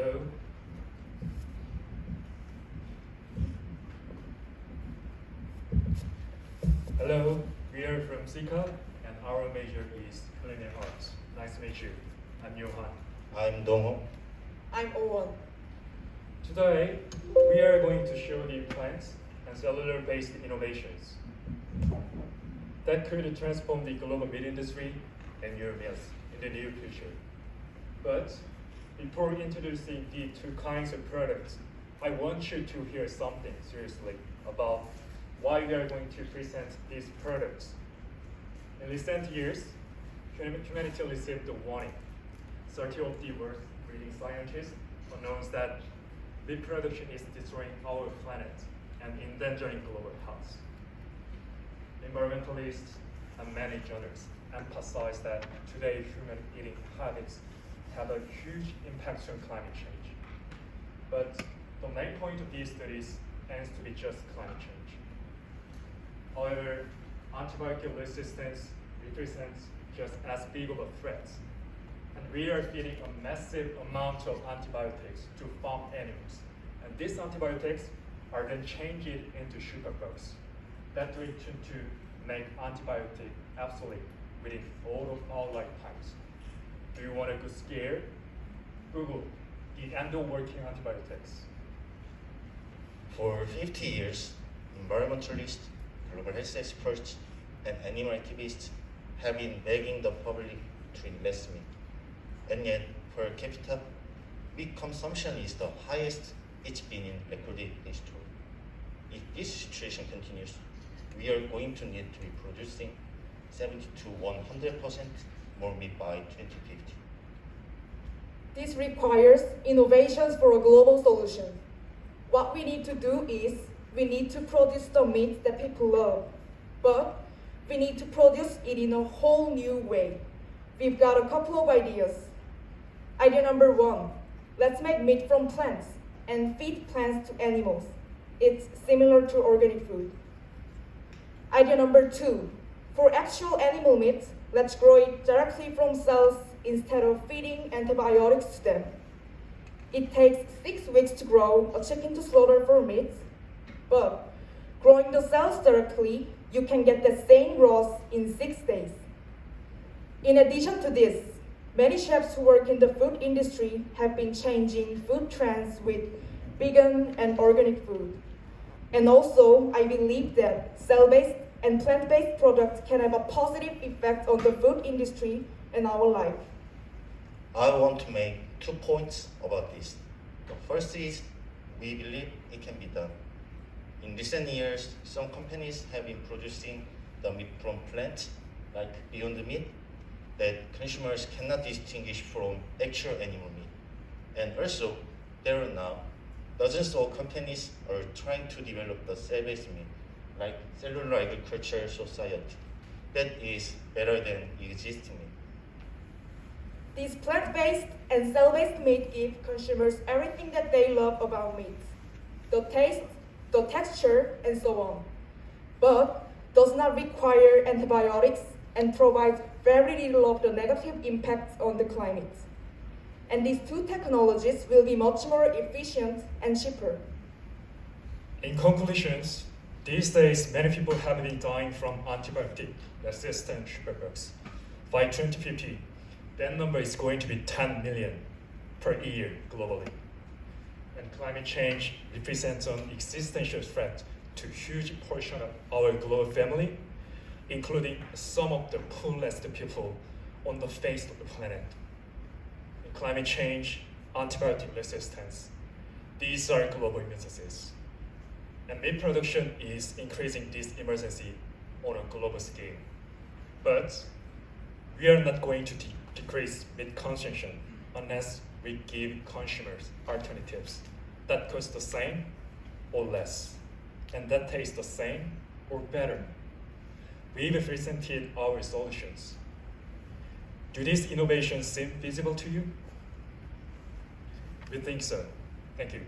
Hello. Hello, we are from SICA, and our major is culinary arts. Nice to meet you. I'm Johan. I'm Dongho. I'm Owen. Today, we are going to show the plants and cellular-based innovations that could transform the global meat industry and your meals in the near future. But before introducing the two kinds of products, I want you to hear something seriously about why we are going to present these products. In recent years, humanity received a warning. 30 of the world's leading scientists announced that meat production is destroying our planet and endangering global health. Environmentalists and many journalists emphasize that today human eating habits have a huge impact on climate change. But the main point of these studies aims to be just climate change. However, antibiotic resistance represents just as big of a threat. And we are feeding a massive amount of antibiotics to farm animals. And these antibiotics are then changed into superbugs that return to make antibiotic obsolete within all of our lifetimes. Do you want a good scare? Google the end of working antibiotics. For 50 years, environmentalists, global health experts, and animal activists have been begging the public to eat less meat. And yet, per capita, meat consumption is the highest it's been in recorded history. If this situation continues, we are going to need to be producing 70 to 100% more meat by 2050. This requires innovations for a global solution. What we need to do is we need to produce the meat that people love, but we need to produce it in a whole new way. We've got a couple of ideas. Idea number 1, let's make meat from plants and feed plants to animals. It's similar to organic food. Idea number 2, for actual animal meat, let's grow it directly from cells instead of feeding antibiotics to them. It takes 6 weeks to grow a chicken to slaughter for meat, but growing the cells directly, you can get the same growth in 6 days. In addition to this, many chefs who work in the food industry have been changing food trends with vegan and organic food. And also, I believe that cell-based and plant-based products can have a positive effect on the food industry and our life. I want to make 2 points about this. The first is, we believe it can be done. In recent years, some companies have been producing the meat from plants, like Beyond Meat, that consumers cannot distinguish from actual animal meat. And also, there are now dozens of companies are trying to develop the cell-based meat, like Cellular Agriculture Society, that is better than existing meat. These plant-based and cell-based meat give consumers everything that they love about meat: the taste, the texture, and so on. But does not require antibiotics and provides very little of the negative impacts on the climate. And these 2 technologies will be much more efficient and cheaper. In conclusions, these days many people have been dying from antibiotic-resistant superbugs. By 2050, that number is going to be 10 million per year globally. And climate change represents an existential threat to a huge portion of our global family, including some of the poorest people on the face of the planet. In climate change, antibiotic resistance, these are global emergencies. And meat production is increasing this emergency on a global scale. But we are not going to decrease meat consumption unless we give consumers alternatives that cost the same or less, and that taste the same or better. We've presented our solutions. Do these innovations seem feasible to you? We think so. Thank you.